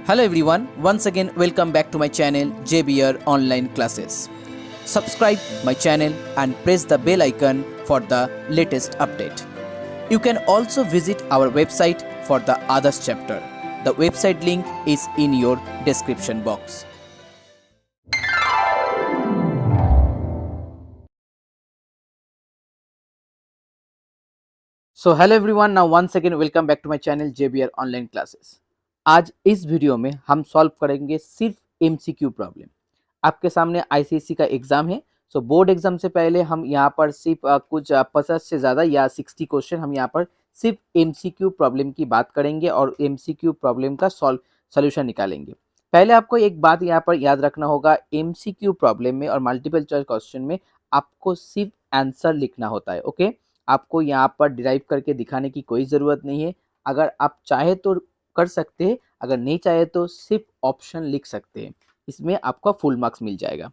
Hello everyone, once again welcome back to my channel JBR Online Classes. Subscribe my channel and press the bell icon for the latest update. You can also visit our website for the others chapter. The website link is in your description box. So hello everyone, now once again welcome back to my channel JBR online classes. आज इस video में हम solve करेंगे सिर्फ MCQ problem. आपके सामने ICSE का exam है, सो बोर्ड एग्जाम से पहले हम यहाँ पर सिर्फ कुछ 50 से ज़्यादा या 60 क्वेश्चन हम यहाँ पर सिर्फ MCQ प्रॉब्लम की बात करेंगे और MCQ प्रॉब्लम का सॉल्यूशन निकालेंगे। पहले आपको एक बात यहाँ पर याद रखना होगा, MCQ प्रॉब्लम में और मल्टीपल चॉइस क्वेश्चन में आपको सिर्फ आंसर लिखना होता है। ओके, आपको यहाँ पर डिराइव करके दिखाने की कोई ज़रूरत नहीं है। अगर आप चाहे तो कर सकते हैं, अगर नहीं चाहे तो सिर्फ ऑप्शन लिख सकते हैं, इसमें आपका फुल मार्क्स मिल जाएगा।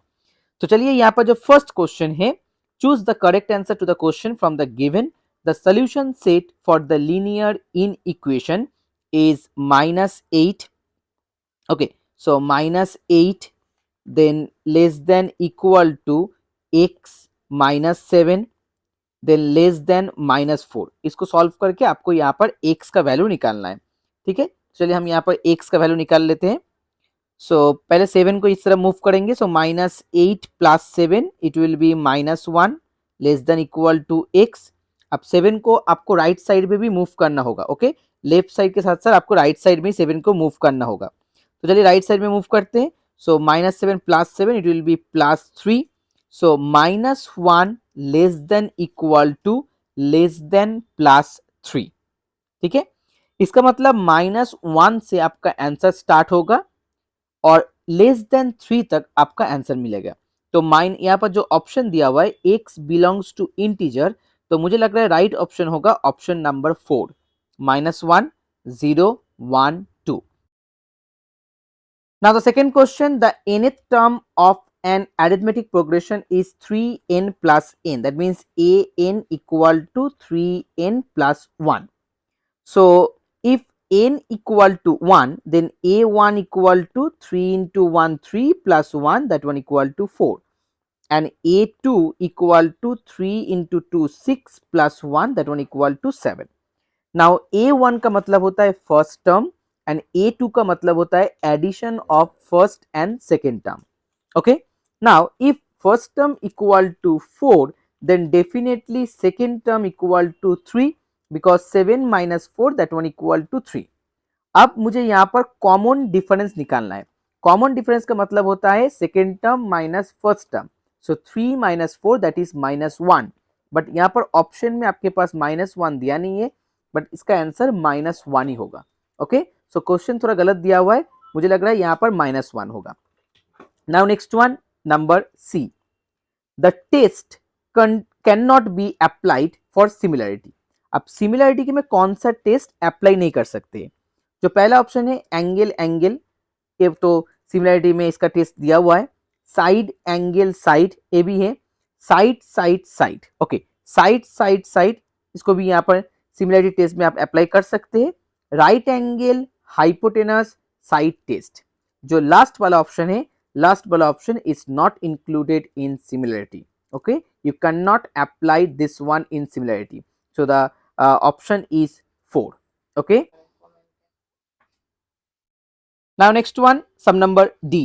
तो चलिए यहाँ पर जो फर्स्ट क्वेश्चन है, choose the correct answer to the question from the given. The solution set for the linear in equation is -8. Okay, so -8 then less than equal to x -7 then less than -4। इसको solve करके आपको यहाँ पर x का value निकालना है। ठीक है, चलिए हम यहाँ पर x का वैल्यू निकाल लेते हैं। सो पहले 7 को इस तरह मूव करेंगे, so -8 + 7 it will be -1 less than equal to x। अब 7 को आपको राइट साइड में भी मूव करना होगा। ओके, लेफ्ट साइड के साथ साथ आपको राइट साइड में 7 को मूव करना होगा। तो चलिए राइट साइड में मूव करते हैं। So -7 + 7 it will be +3। So -1 less than equal to less than +3। ठीक है, इसका मतलब -1 से आपका आंसर स्टार्ट होगा और लेस देन 3 तक आपका आंसर मिलेगा। तो यहाँ पर जो ऑप्शन दिया हुआ है x बिलोंग्स टू इंटीजर, तो मुझे लग रहा है राइट ऑप्शन होगा option number 4, -1 0 1 2। Now the second question, the nth term of an arithmetic progression is 3n plus n. That means an equal to 3n plus 1. So if n equal to 1, then a1 equal to 3 into 1 3 plus 1, that one equal to 4, and a2 equal to 3 into 2 6 plus 1, that one equal to 7. Now a1 का मतलब होता है first term and a2 का मतलब होता है addition of first and second term. Okay, now if first term equal to 4, then definitely second term equal to 3 because 7 minus 4 that one equal to 3. अब मुझे यहाँ पर कॉमन डिफरेंस निकालना है। कॉमन डिफरेंस का मतलब होता है second term minus first term. So 3 minus 4 that is -1, but यहाँ पर ऑप्शन में आपके पास -1 दिया नहीं है, बट इसका आंसर -1 ही होगा। ओके, सो क्वेश्चन थोड़ा गलत दिया हुआ है, मुझे लग रहा है यहाँ पर -1 होगा। Now next one, number C, the test can not be applied for similarity. अब सिमिलरिटी के में कौन सा टेस्ट अप्लाई नहीं कर सकते? जो पहला ऑप्शन है एंगल एंगल, ये तो सिमिलरिटी में इसका टेस्ट दिया हुआ है। साइड एंगल साइड, ये भी है। Side side side, okay, side side side, इसको भी यहाँ पर सिमिलरिटी टेस्ट में आप अप्लाई कर सकते हैं। Right angle hypotenuse side test, जो लास्ट वाला ऑप्शन है, लास्ट वाला option is not included in similarity. Okay, you can not apply this one in similarity, so the option is 4. Okay, now next one, sum number D.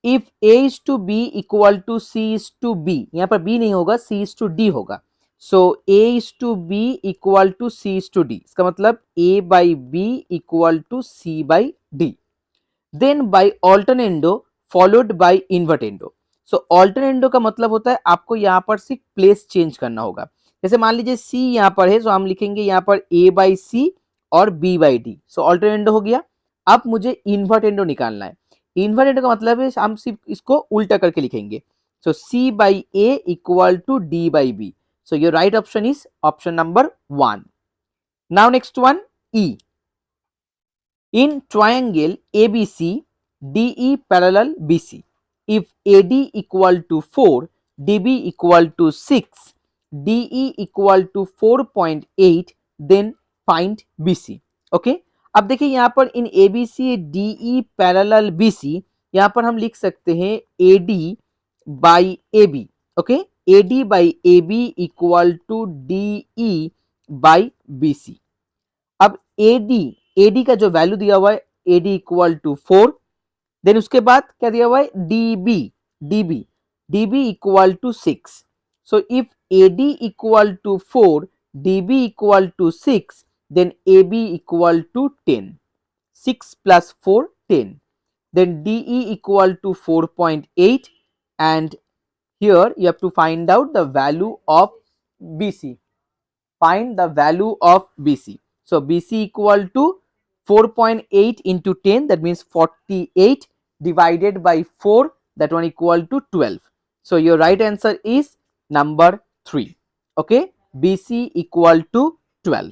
If A is to B equal to C is to B, यहाँ पर B नहीं होगा, C is to D होगा। So A is to B equal to C is to D, इसका मतलब A by B equal to C by D. Then by alternando followed by invertendo. So alternando का मतलब होता है आपको यहाँ पर सिर्फ प्लेस चेंज करना होगा। जैसे मान लीजिए C यहाँ पर है, तो हम लिखेंगे यहाँ पर A by C और B by D. So alternando हो गया। अब मुझे इन्वर्टेंडो निकालना है। इन्वर्टेंडो का मतलब है हम सिर्फ इसको उल्टा करके लिखेंगे। सो C by A equal to D by B. So your right option is option number 1. Now next one, E. In triangle ABC, DE parallel BC. If AD equal to 4, DB equal to 6, DE equal to 4.8, then find BC. Okay, अब देखिए यहाँ पर इन A B C D E parallel B C, यहाँ पर हम लिख सकते हैं A D by A B, okay, A D by A B equal to D E by B C. अब ए डी का जो वैल्यू दिया हुआ है A D equal to 4, then उसके बाद क्या दिया हुआ है D B, D B equal to 6। So if A D equal to 4, D B equal to 6, then AB equal to 10, 6 plus 4, 10, then DE equal to 4.8, and here you have to find out the value of BC. Find the value of BC. So BC equal to 4.8 into 10, that means 48, divided by 4, that one equal to 12. So your right answer is number 3. Okay, BC equal to 12.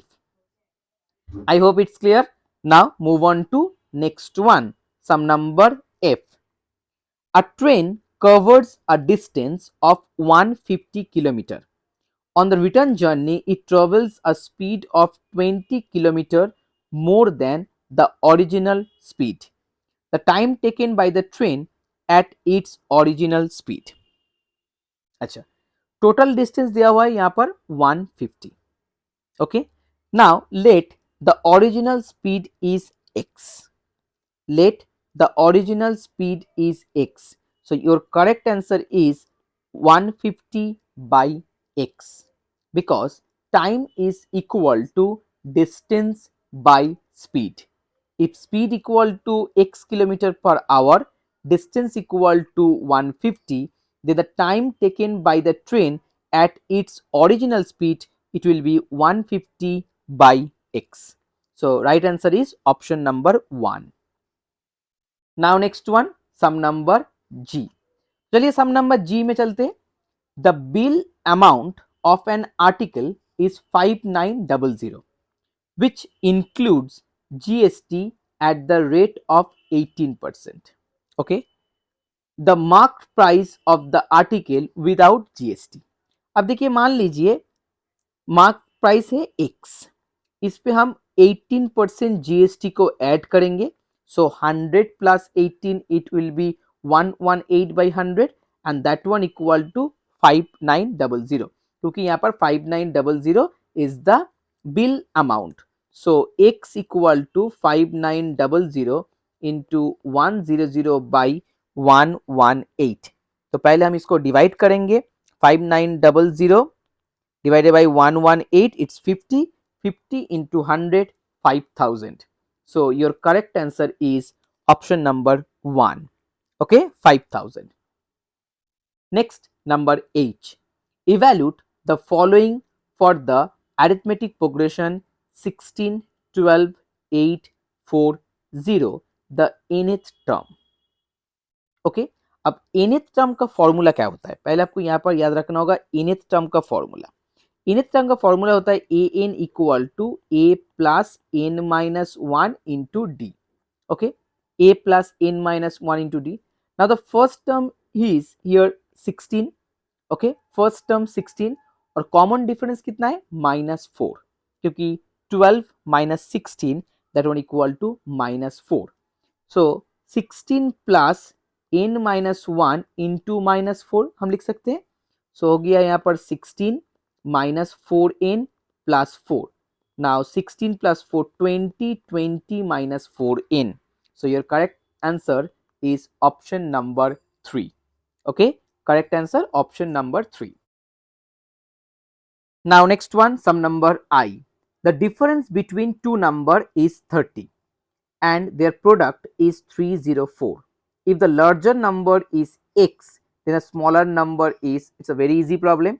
I hope it's clear. Now move on to next one, some number F. A train covers a distance of 150 km. On the return journey, it travels a speed of 20 km more than the original speed. The time taken by the train at its original speed. अच्छा, total distance दिया हुआ है यहाँ पर 150. Okay. Now let the original speed is x. Let the original speed is x. So your correct answer is 150 by x, because time is equal to distance by speed. If speed equal to x kilometer per hour, distance equal to 150, then the time taken by the train at its original speed, it will be 150 by x. So right answer is option number 1. Now next one, sum number G. चलिए sum number G में चलते हैं. The bill amount of an article is 5900, which includes GST at the rate of 18%. Okay. The marked price of the article without GST. अब देखिए मान लीजिए mark price है x, इस पे हम 18% जीएसटी को ऐड करेंगे. So 100 plus 18, it will be 118 by 100, and that one equal to 5900, क्योंकि यहाँ पर 5900 is the bill amount. So x equal to 5900 into 100 by 118. तो पहले हम इसको डिवाइड करेंगे. 5900 divided by 118, it's 50. 50 into 100, 5000. So your correct answer is option number 1. Okay, 5000. Next, number H. Evaluate the following for the arithmetic progression 16, 12, 8, 4, 0, the nth term. Okay, अब nth term का formula क्या होता है, पहले आपको यहाँ पर याद रखना होगा nth term का फॉर्मूला. nth term का फॉर्मूला होता है A N equal to A plus N minus 1 into D. Okay, a plus n minus 1 into d. Now the first term is here 16. okay, first term 16 और common difference कितना है -4, क्योंकि 12 minus 16, that one equal to -4. so 16 plus n minus 1 into -4 हम लिख सकते हैं. so हो गया यहाँ पर 16 minus 4n plus 4. now 16 plus 4, 20, 20 minus 4n. So your correct answer is option number 3. Okay, correct answer option number 3. Now next one, sum number I. The difference between two number is 30 and their product is 304. If the larger number is x, then a smaller number is, it's a very easy problem.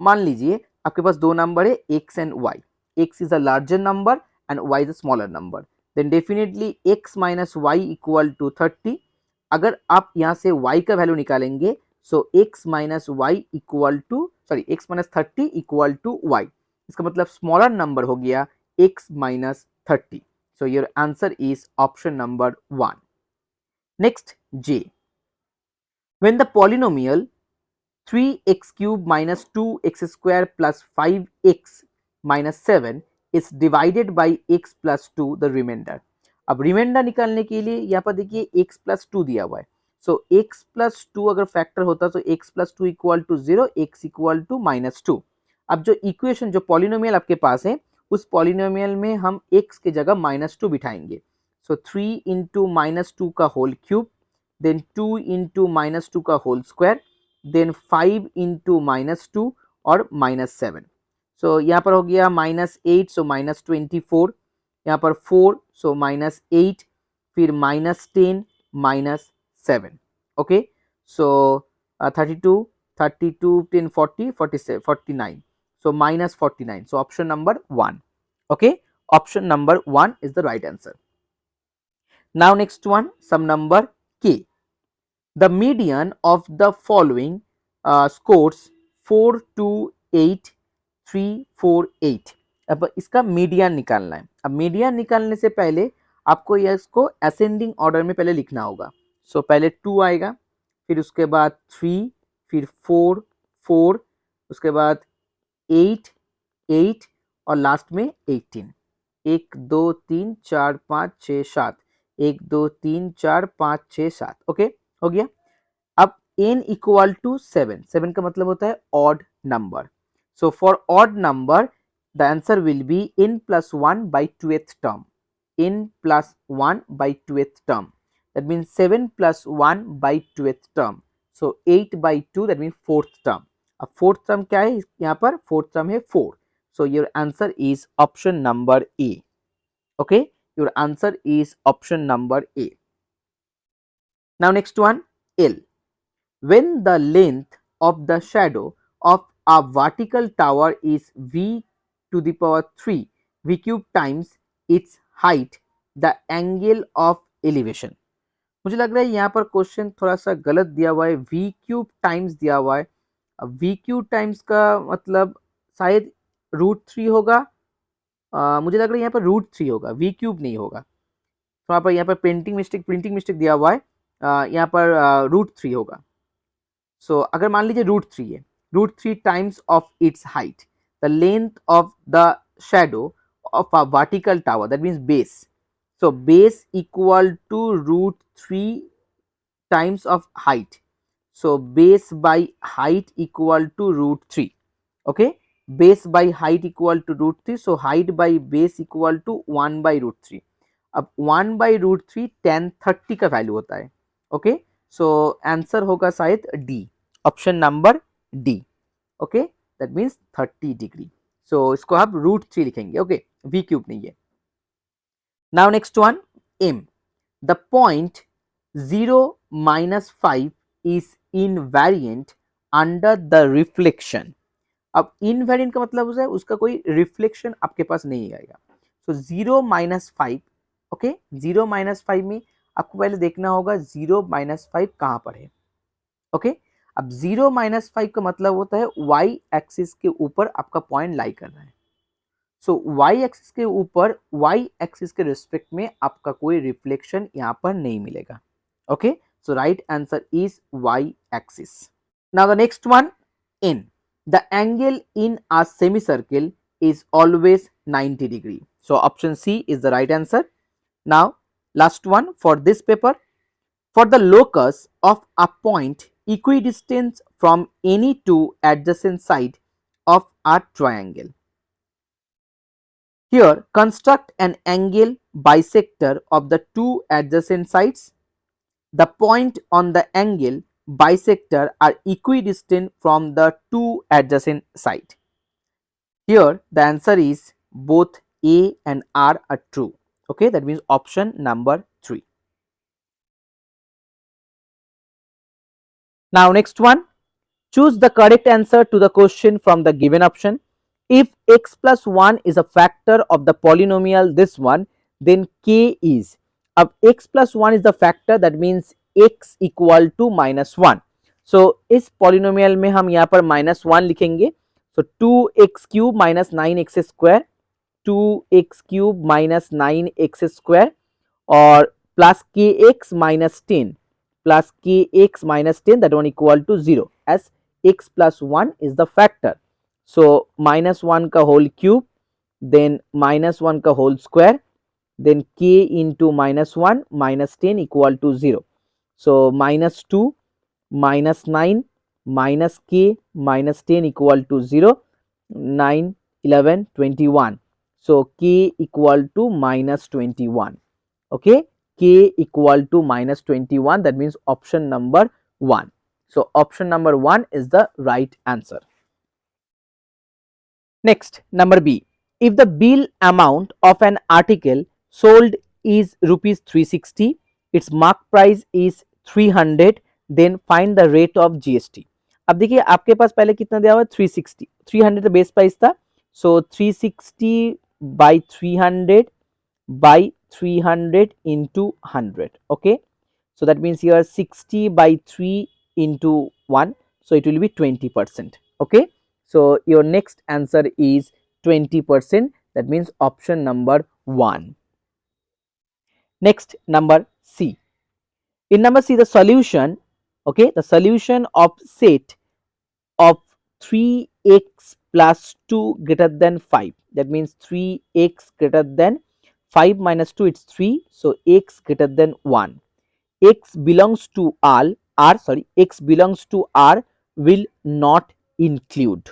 मान लीजिए आपके पास दो number है x and y. x is a larger number and y is a smaller number. Then definitely x minus y equal to 30. अगर आप यहाँ से y का वैल्यू निकालेंगे, so x minus y equal to, sorry, x minus 30 equal to y. इसका मतलब smaller number हो गया x minus 30. So your answer is option number 1. Next, J. When the polynomial 3x cube minus 2x square plus 5x minus 7 is divided by x plus two the remainder. अब remainder निकालने के लिए यहाँ पर देखिए x plus to दिया हुआ है, सो एक्स प्लस टू अगर फैक्टर होता तो x plus two equal to zero, x equal to minus two. अब जो इक्वेशन जो पॉलिनोमियल आपके पास है उस पॉलिनोमियल में हम एक्स के जगह माइनस टू बिठाएंगे। So three into minus two का whole cube, then two into minus two का whole square, then five into minus two और माइनस सेवन। सो यहाँ पर हो गया माइनस एट, सो माइनस 24, यहाँ पर 4, सो माइनस 8, फिर minus 10, minus 7। Okay, so 32, 32, 10, 40, 47, 49, so minus 49, so option number 1. Okay, option number 1 is the right answer. Now next one, sum number k. The median of the following scores 4, 2, 8, 3, 4, 8। अब इसका median निकालना है। अब median निकालने से पहले आपको यह इसको असेंडिंग ऑर्डर में पहले लिखना होगा। सो पहले 2 आएगा, फिर उसके बाद 3, फिर 4, 4, उसके बाद 8, 8 और लास्ट में 18। 1 2 3 4 5 6 7, 1 2 3 4 5 6 7। ओके, हो गया। अब n इक्वल टू 7, 7 का मतलब होता है odd number. So for odd number the answer will be n plus 1 by 2th term, n plus 1 by 2th term, that means 7 plus 1 by 2th term, so 8 by 2, that means 4th term. अब 4th term क्या है यहाँ पर? 4th term है 4, so your answer is option number A. Okay, your answer is option number A. Now next one, L. When the length of the shadow of a vertical tower is v to the power 3 v cube times its height, the angle of elevation. मुझे लग रहा है यहाँ पर question थोड़ा सा गलत दिया हुआ है, v क्यूब टाइम्स दिया हुआ है। अब v क्यूब टाइम्स का मतलब शायद √3 होगा। मुझे लग रहा है यहाँ पर √3 होगा, v क्यूब नहीं होगा। तो यहाँ पर प्रिंटिंग मिस्टेक दिया हुआ है, यहाँ पर √3 होगा। सो अगर मान लीजिए √3 है, √3 times of its height, the length of the shadow of a vertical tower, that means base. So base equal to √3 times of height, so base by height equal to √3. okay, base by height equal to √3, so height by base equal to 1 by √3। अब 1 by √3 tan 30 का value होता है। Okay, सो answer होगा शायद D, option number D. Okay, that means 30 degree. So इसको आप √3 लिखेंगे। Okay, we cube नहीं है। Now next one, M. The point 0 - 5 is invariant under the reflection। अब इनवेरिएंट का मतलब होता है उसका कोई रिफ्लेक्शन आपके पास नहीं आएगा। सो 0 - 5, ओके, 0 - 5 में आपको पहले देखना होगा 0 - 5 कहाँ पर है। ओके, अब 0 - 5 का मतलब होता है वाई एक्सिस के ऊपर आपका पॉइंट लाई कर रहा है। सो वाई एक्सिस के ऊपर, वाई एक्सिस के रिस्पेक्ट में आपका कोई रिफ्लेक्शन यहाँ पर नहीं मिलेगा। Okay, so right answer is y-axis. Now the next one, n. The angle in a semicircle is always 90 degree. So option C is the right answer. Now last one for this paper. For the locus of a point equidistant from any two adjacent side of a triangle. Here construct an angle bisector of the two adjacent sides. The point on the angle bisector are equidistant from the two adjacent sides. Here the answer is both A and R are true. Okay, that means option number 3. Now next one, choose the correct answer to the question from the given option. If x plus 1 is a factor of the polynomial this one, then k is, अब x plus 1 is the factor, that means x equal to -1। so इस polynomial में हम यहाँ पर -1 लिखेंगे। so 2x cube minus 9x square, 2x cube minus 9x square और plus kx minus 10, plus kx minus 10, that one equal to 0, as x plus 1 is the factor। so -1 का whole cube, then -1 का whole square, then k into -1 -10 equal to 0. So -2 -9 -k -10 equal to 0, 9 11 21. So k equal to -21. Okay, k equal to -21, that means option number 1. So option number 1 is the right answer. Next, number B. If the bill amount of an article sold is rupees 360, its mark price is 300, then find the rate of GST. अब देखिए आपके पास पहले कितना दिया हुआ है 360, 300 base price था, सो 360 by 300 by 300 into 100. Okay, so that means here 60 by 3 into 1, so it will be 20%. Okay, so your next answer is 20%, that means option number 1. Next, number C. In number C, the solution, okay, the solution of set of 3x plus 2 greater than 5, that means 3x greater than 5 minus 2, it's 3, so x greater than 1, x belongs to x belongs to R will not include.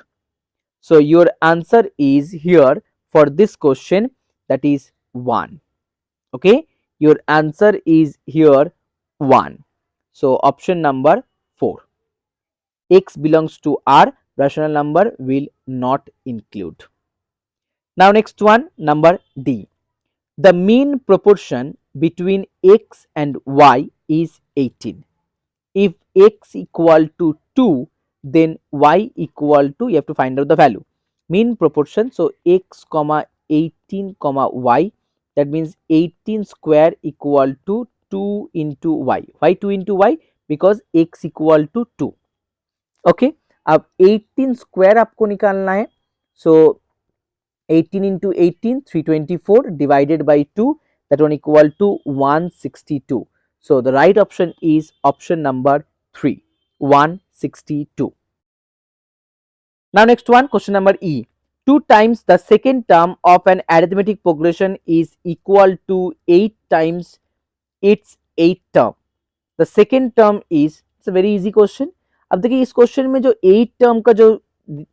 So your answer is here for this question, that is 1. Okay, your answer is here 1. So option number 4, x belongs to R, rational number will not include. Now next one, number D. The mean proportion between x and y is 18. If x equal to 2, then y equal to, you have to find out the value. Mean proportion, so x comma 18 comma y, that means 18 square equal to 2 into y. Why 2 into y? Because x equal to 2. Okay, अब 18 square आपको निकालना है, सो 18 into 18 324 divided by 2, that one equal to 162. So the right option is option number 3, 162. Now next one, question number E. 2 times the second term of an arithmetic progression is equal to 8 times its 8th term. The second term is, it's a very easy question. अब देखिए इस question में जो 8 term का जो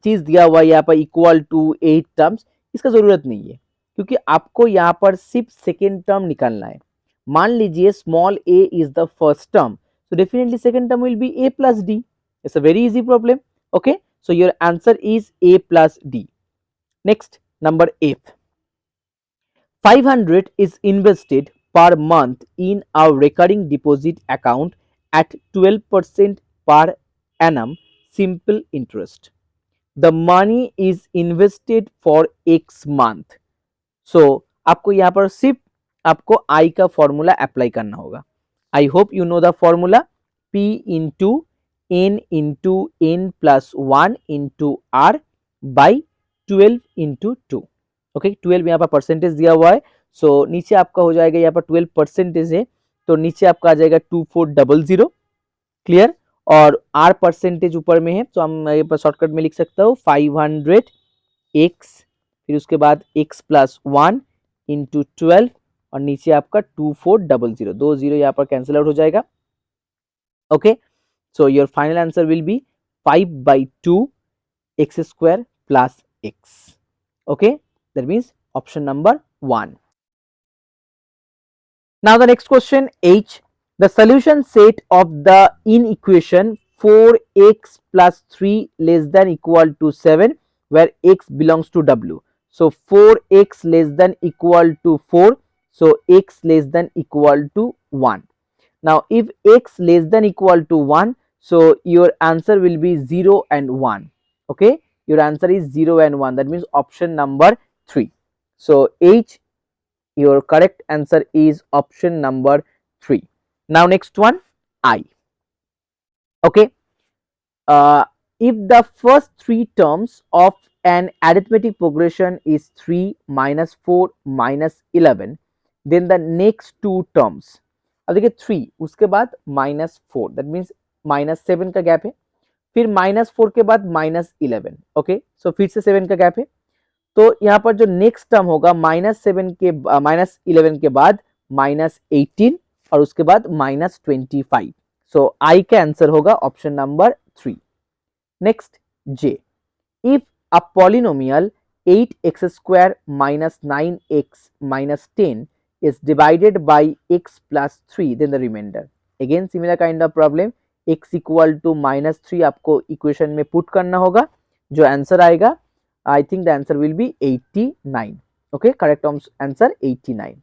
चीज दिया हुआ है यहाँ पर इक्वल टू 8 टर्म्स, इसका जरूरत नहीं है क्योंकि आपको यहाँ पर सिर्फ सेकेंड टर्म निकालना है. मान लीजिए small a is the first term, so definitely second term will be a plus d. It's a very easy problem. Okay, so your answer is a plus d. Next, number 8. 500 is invested per month in a recurring deposit account at 12% per annum simple interest. The money is invested for x month. So आपको यहाँ पर सिर्फ आपको I का formula apply करना होगा. I hope you know the formula. P into n plus 1 into r by 12 into 2. Okay, 12 यहाँ पर परसेंटेज दिया हुआ है, सो नीचे आपका हो जाएगा, यहाँ पर 12 परसेंटेज है तो नीचे आपका आ जाएगा 2400. क्लियर, और r परसेंटेज ऊपर में है तो हम यहाँ पर शॉर्टकट में लिख सकता हूँ 500 x, फिर उसके बाद x प्लस 1 इंटू 12 और नीचे आपका 2400, 2 0 यहाँ पर कैंसिल आउट हो जाएगा. Okay, so your final answer will be 5/2 x square plus x. Okay, that means option number 1. Now the next question, H. The solution set of the inequation 4x plus 3 less than equal to 7 where x belongs to w. So 4x less than equal to 4, so x less than equal to 1. Now if x less than equal to 1, so your answer will be 0 and 1. Okay, your answer is 0 and 1, that means option number 3. So H, your correct answer is option number 3. Now next one, I. Okay, if the first 3 terms of an arithmetic progression is 3 minus 4 minus 11, then the next 2 terms, अब देखिए 3 उसके बाद -4, that means -7 का gap है, फिर -4 के बाद -11. Okay, सो फिर से 7 का गैप है, तो यहाँ पर जो नेक्स्ट टर्म होगा -7 के -11 के बाद -18 और उसके बाद -25। सो आई का आंसर होगा option number 3। Next J, if a polynomial 8x square minus 9x minus 10 is divided by x plus 3, then the remainder. Again similar kind of problem, x equal to -3 आपको इक्वेशन में पुट करना होगा, जो answer आएगा I think the answer will be 89। Okay, correct answer 89।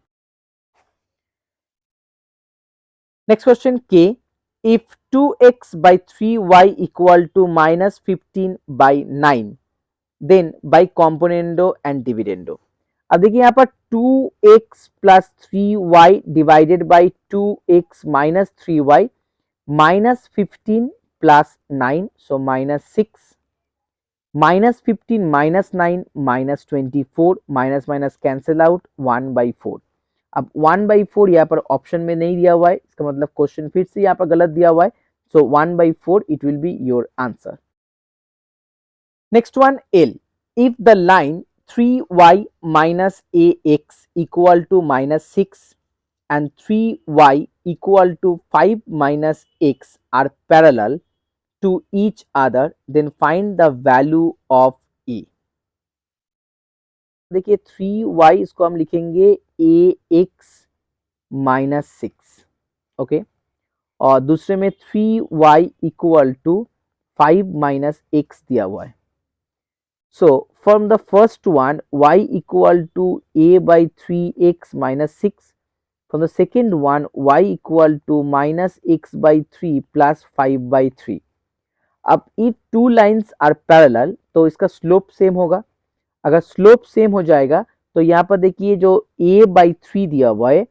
Next question के, if 2x by 3y equal to -15 by 9 then by componendo and dividendo. अब देखिए यहाँ पर 2x plus 3y divided by 2x minus 3y -15 plus 9, so -6, -15 minus 9 -24, minus minus cancel out 1/4। अब 1/4 यहाँ पर option में नहीं दिया हुआ है, इसका मतलब क्वेश्चन फिर से यहाँ पर गलत दिया हुआ है, सो 1/4 it will be your answer. Next one, L. If the line 3y minus ax equal to -6 and 3y equal to 5 minus x are parallel to each other, then find the value of a. देखिए 3y इसको हम लिखेंगे ax minus 6, okay, और दूसरे में 3y equal to 5 minus x दिया हुआ है। So from the first one, y equal to a by 3x minus 6. From the second one, y equal to minus x by 3 plus 5 by 3. अब if two lines are parallel तो इसका slope same होगा। अगर slope same हो जाएगा तो यहाँ पर देखिए जो a by 3 दिया हुआ है,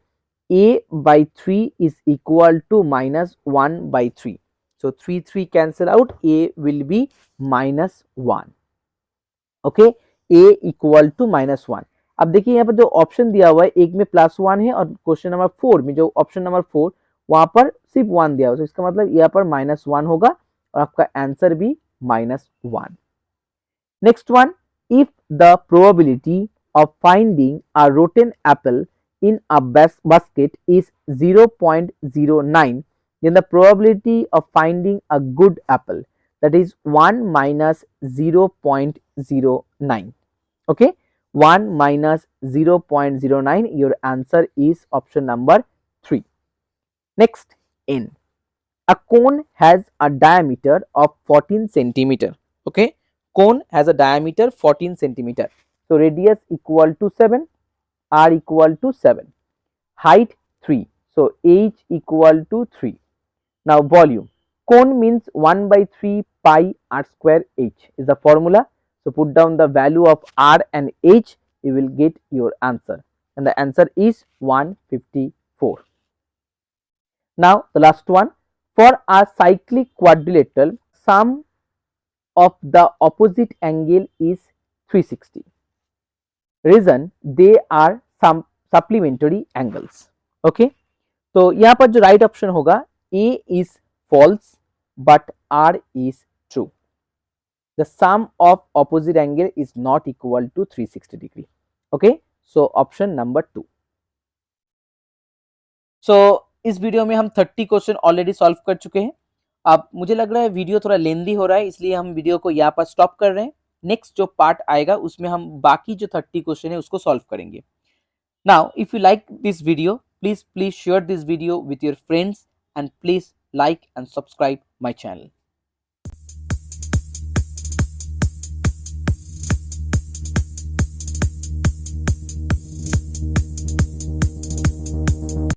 a by 3 is equal to -1 by 3. So 3 cancel out, a will be -1. Okay, a equal to -1। अब देखिए यहाँ पर जो ऑप्शन दिया हुआ है, एक में +1 है और क्वेश्चन नंबर 4 में जो ऑप्शन नंबर 4 वहां पर सिर्फ 1 दिया हुआ है, तो इसका मतलब यहाँ पर -1 होगा और आपका आंसर भी -1। Next one, if the probability of finding a rotten Apple in a basket is 0.09, then the probability of finding a good apple, that is 1 minus 0.09. Okay, 1 minus 0.09, your answer is option number 3. Next, N. A cone has a diameter of 14 centimeter. Okay, cone has a diameter 14 centimeter. So radius equal to 7, r equal to 7, height 3, so h equal to 3. Now volume, cone means 1 by 3 pi r square h is the formula. So put down the value of r and h, you will get your answer, and the answer is 154. Now the last one, for a cyclic quadrilateral, sum of the opposite angle is 360. Reason, they are some supplementary angles. Okay, तो यहाँ पर जो right option होगा, A is false but R is true. The sum of opposite angle is not equal to 360 degree. Okay, so option number 2. So इस video में हम 30 question already solve कर चुके हैं। अब मुझे लग रहा है वीडियो थोड़ा लेंदी हो रहा है, इसलिए हम वीडियो को यहाँ पर स्टॉप कर रहे हैं। नेक्स्ट जो पार्ट आएगा उसमें हम बाकी जो 30 क्वेश्चन है उसको सॉल्व करेंगे। Now, if you like this video, please share this video with your friends and please like and subscribe my channel.